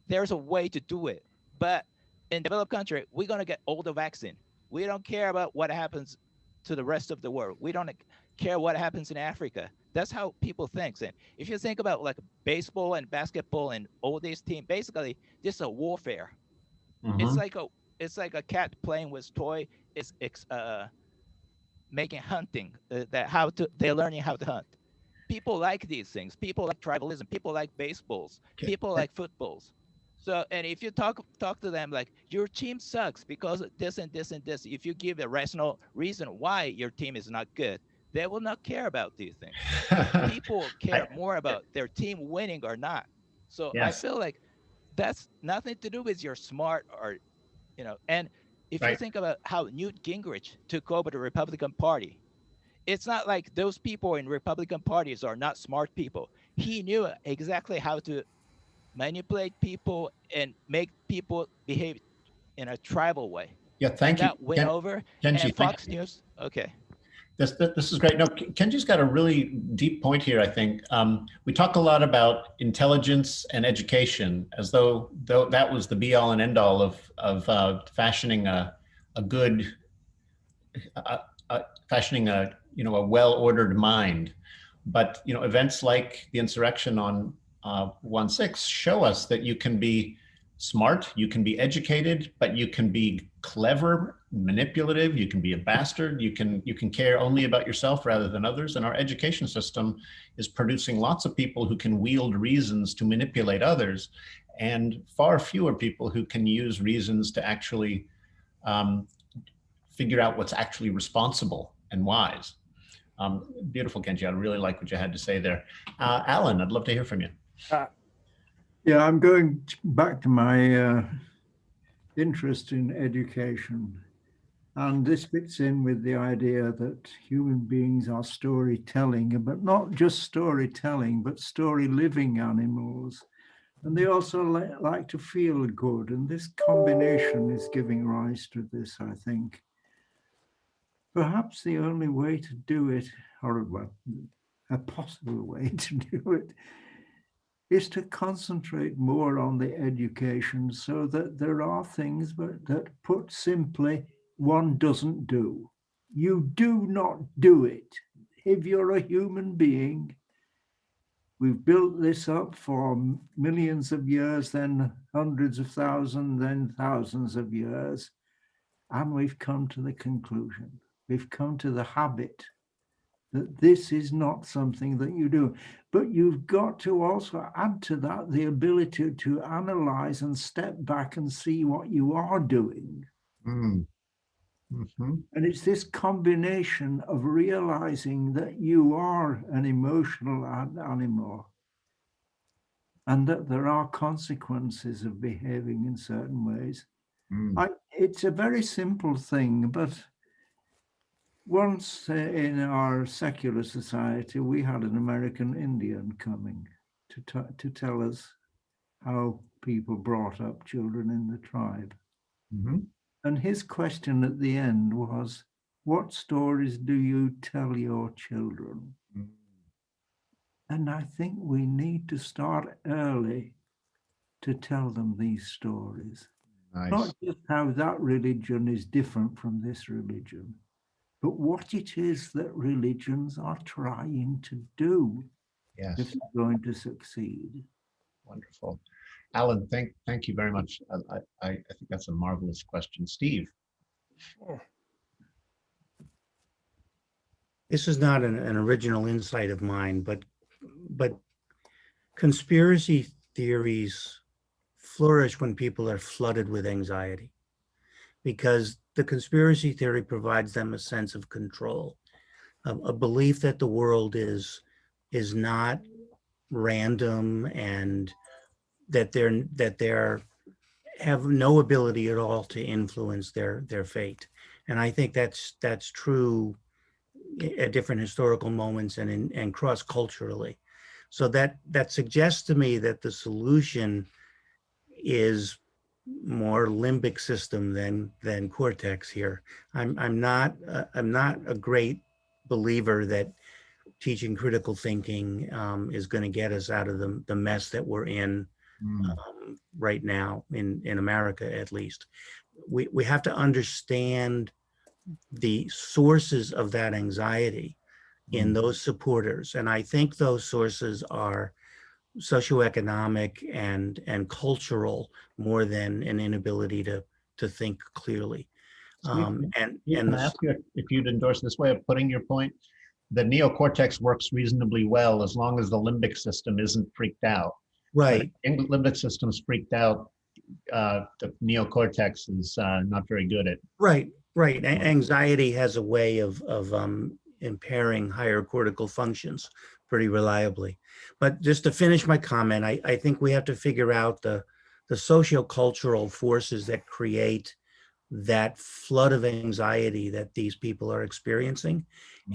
there's a way to do it. But in developed country, we're going to get all the vaccine. We don't care about what happens to the rest of the world. We don't care what happens in Africa. That's how people think. And if you think about like baseball and basketball and all these teams, basically this is a warfare. It's like a cat playing with toy. It's making hunting, they're learning how to hunt. People like these things. People like tribalism. People like baseballs. People like footballs. So, and if you talk to them like your team sucks because this and this and this, if you give a rational reason why your team is not good, they will not care about these things. People care more about their team winning or not. So I feel like that's nothing to do with your smart or, and if you think about how Newt Gingrich took over the Republican Party, it's not like those people in Republican parties are not smart people. He knew exactly how to manipulate people and make people behave in a tribal way. Yeah, thank you. That went over. Kenji, and Fox News, okay. This is great. No, Kenji's got a really deep point here, I think. We talk a lot about intelligence and education as though that was the be all and end all of fashioning a well-ordered mind. But events like the insurrection on 1/6 show us that you can be smart, you can be educated, but you can be clever, manipulative, you can be a bastard, you can care only about yourself rather than others. And our education system is producing lots of people who can wield reasons to manipulate others, and far fewer people who can use reasons to actually figure out what's actually responsible and wise. Beautiful, Kenji. I really like what you had to say there. Alan, I'd love to hear from you. Yeah, I'm going back to my interest in education. And this fits in with the idea that human beings are storytelling, but not just storytelling, but story living animals. And they also like to feel good. And this combination is giving rise to this, I think. Perhaps the only way to do it, or well, a possible way to do it, is to concentrate more on the education so that there are things that, put simply, one doesn't do. You do not do it. If you're a human being, we've built this up for millions of years, then hundreds of thousands, then thousands of years, and we've come to the conclusion. We've come to the habit that this is not something that you do. But you've got to also add to that the ability to analyze and step back and see what you are doing. Mm. Mm-hmm. And it's this combination of realizing that you are an emotional animal and that there are consequences of behaving in certain ways. Mm. It's a very simple thing, but once in our secular society, we had an American Indian coming to tell us how people brought up children in the tribe. Mm-hmm. And his question at the end was, what stories do you tell your children? Mm. And I think we need to start early to tell them these stories. Nice. Not just how that religion is different from this religion, but what it is that religions are trying to do if they're going to succeed. Wonderful. Alan, thank you very much. I think that's a marvelous question. Steve. Sure. This is not an original insight of mine, but conspiracy theories flourish when people are flooded with anxiety, because the conspiracy theory provides them a sense of control, a belief that the world is not random and that they're have no ability at all to influence their fate. And I think that's true at different historical moments and cross-culturally. So that suggests to me that the solution is more limbic system than cortex here. I'm not a great believer that teaching critical thinking is going to get us out of the mess that we're in right now in America, at least. We have to understand the sources of that anxiety in those supporters, and I think those sources are socioeconomic and cultural more than an inability to think clearly. Steve, And can I ask you if you'd endorse this way of putting your point? The neocortex works reasonably well as long as the limbic system isn't freaked out. right, But if the limbic system's freaked out, the neocortex is not very good at. right. Anxiety has a way of impairing higher cortical functions pretty reliably. But just to finish my comment, I think we have to figure out the sociocultural forces that create that flood of anxiety that these people are experiencing.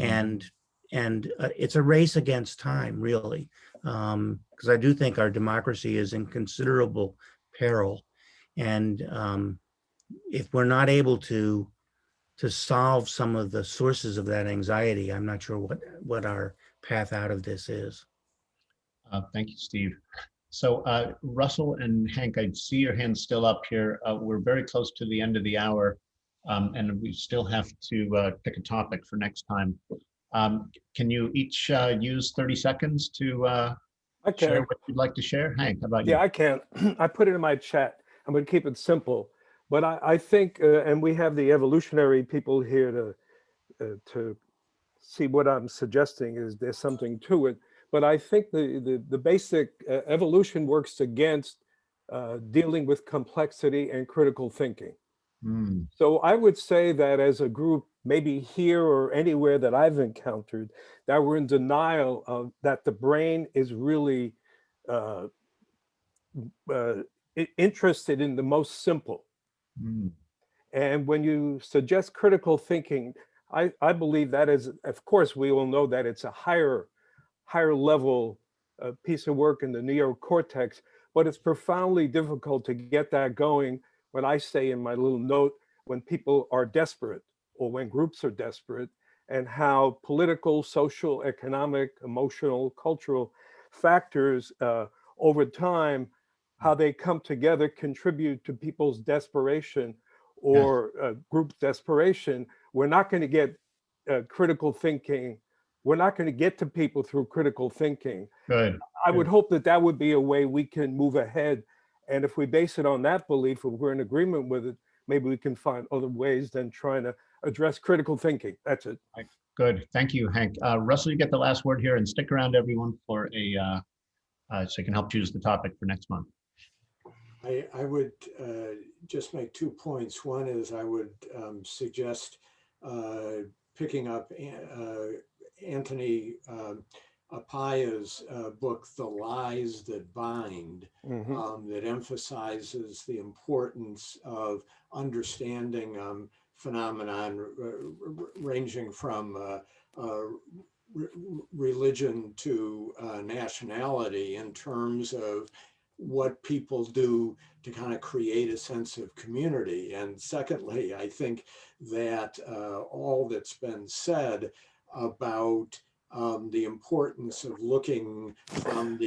And it's a race against time, really, because I do think our democracy is in considerable peril. And if we're not able to solve some of the sources of that anxiety, I'm not sure what our path out of this is. Thank you, Steve. So Russell and Hank, I see your hands still up here. We're very close to the end of the hour, and we still have to pick a topic for next time. Can you each use 30 seconds to share what you'd like to share? Hank, how about you? Yeah, I can. I put it in my chat. I'm going to keep it simple. But I think, and we have the evolutionary people here to see what I'm suggesting is there's something to it. But I think the basic evolution works against dealing with complexity and critical thinking. So I would say that as a group, maybe here or anywhere that I've encountered, that we're in denial of that the brain is really interested in the most simple. And when you suggest critical thinking, I believe that is, of course, we all know that it's a higher level piece of work in the neocortex, but it's profoundly difficult to get that going when I say in my little note, when people are desperate or when groups are desperate, and how political, social, economic, emotional, cultural factors over time, how they come together, contribute to people's desperation or group desperation. We're not going to get critical thinking. We're not going to get to people through critical thinking. Good. I would hope that would be a way we can move ahead. And if we base it on that belief, if we're in agreement with it, maybe we can find other ways than trying to address critical thinking. That's it. Good. Thank you, Hank. Russell, you get the last word here, and stick around, everyone, for so you can help choose the topic for next month. I would just make 2 points. One is I would suggest picking up Anthony Appiah's book, The Lies That Bind, that emphasizes the importance of understanding phenomenon ranging from religion to nationality in terms of what people do to kind of create a sense of community. And secondly, I think that all that's been said about the importance of looking from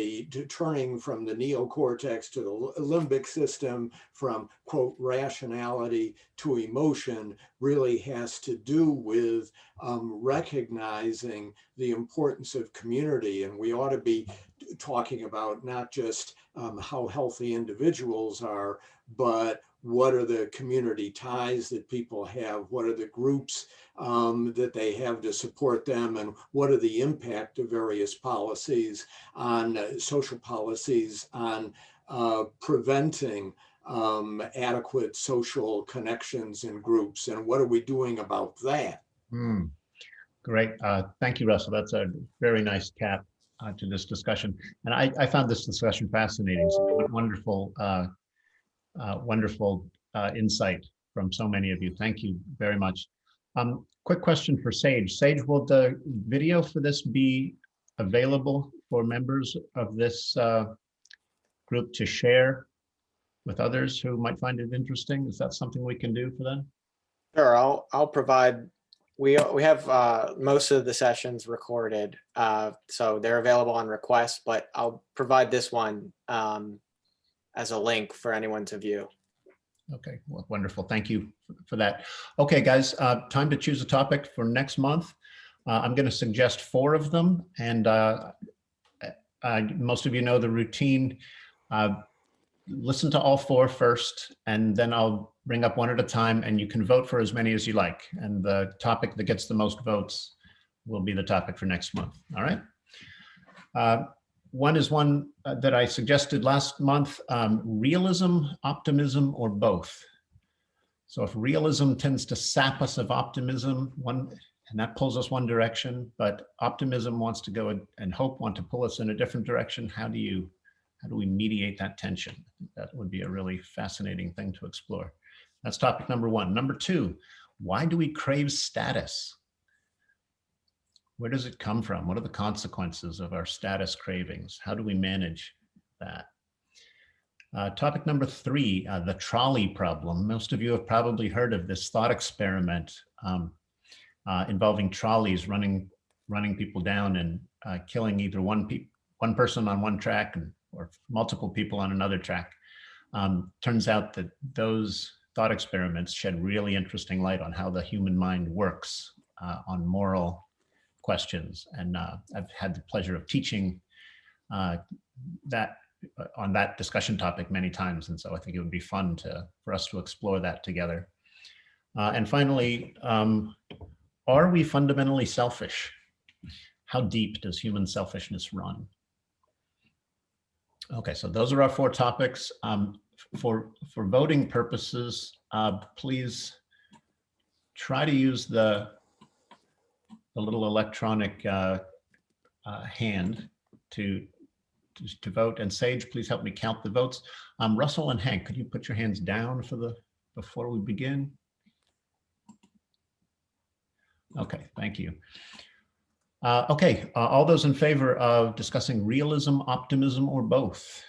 turning from the neocortex to the limbic system, from quote rationality to emotion, really has to do with recognizing the importance of community. And we ought to be talking about not just how healthy individuals are, but what are the community ties that people have? What are the groups that they have to support them? And what are the impact of various policies on social policies on preventing adequate social connections in groups? And what are we doing about that? Great. Thank you, Russell. That's a very nice cap to this discussion. And I found this discussion fascinating. So wonderful, wonderful insight from so many of you. Thank you very much. Quick question for Sage. Sage, will the video for this be available for members of this group to share with others who might find it interesting? Is that something we can do for them? Sure, I'll provide. We have most of the sessions recorded, so they're available on request, but I'll provide this one as a link for anyone to view. Okay, well, wonderful. Thank you for that. Okay, guys, time to choose a topic for next month. I'm going to suggest 4 of them, and most of you know the routine. listen to all four first, and then I'll bring up one at a time, and you can vote for as many as you like. And the topic that gets the most votes will be the topic for next month. All right. One is one that I suggested last month, realism, optimism, or both. So if realism tends to sap us of optimism, and that pulls us one direction, but optimism wants to go and hope want to pull us in a different direction, how do we mediate that tension? I think that would be a really fascinating thing to explore. That's topic number one. Number two, why do we crave status? Where does it come from? What are the consequences of our status cravings? How do we manage that? Topic number three, the trolley problem. Most of you have probably heard of this thought experiment involving trolleys running people down and killing either one person on one track or multiple people on another track. Turns out that those thought experiments shed really interesting light on how the human mind works on moral questions. And I've had the pleasure of teaching that on that discussion topic many times. And so I think it would be fun for us to explore that together. And finally, are we fundamentally selfish? How deep does human selfishness run? Okay, so those are our four topics. For voting purposes, please try to use the little electronic hand to vote. And Sage, please help me count the votes. Russell and Hank, could you put your hands down before we begin? Okay, thank you. Okay, all those in favor of discussing realism, optimism, or both?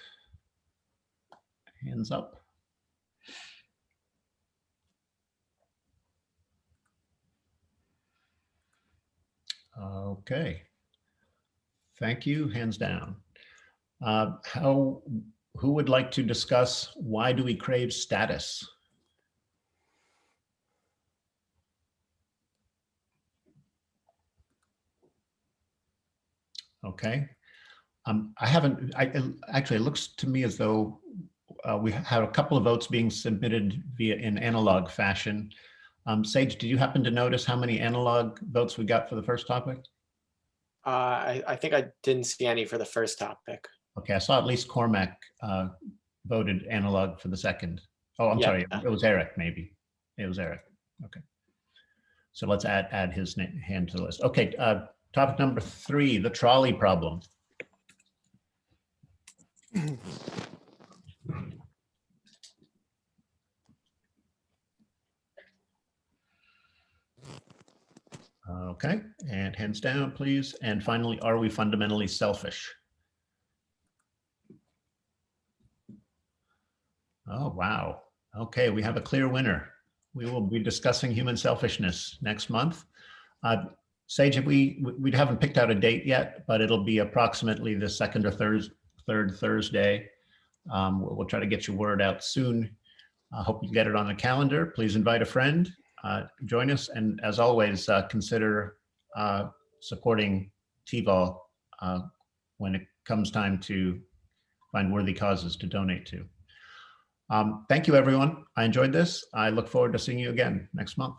Hands up. Okay, thank you, hands down. Who would like to discuss why do we crave status? Okay. Actually, it looks to me as though we have a couple of votes being submitted in analog fashion. Sage, did you happen to notice how many analog votes we got for the first topic? I think I didn't see any for the first topic. Okay, I saw at least Cormac voted analog for the second. Oh, I'm sorry, it was Eric, maybe. It was Eric, okay. So let's add his hand to the list. Okay, topic number three, the trolley problem. Okay, and hands down, please. And finally, are we fundamentally selfish? Oh, wow. Okay, we have a clear winner. We will be discussing human selfishness next month. Sage, we haven't picked out a date yet, but it'll be approximately the second or third Thursday. We'll try to get your word out soon. I hope you get it on the calendar. Please invite a friend, join us. And as always, consider supporting TVOL when it comes time to find worthy causes to donate to. Thank you, everyone. I enjoyed this. I look forward to seeing you again next month.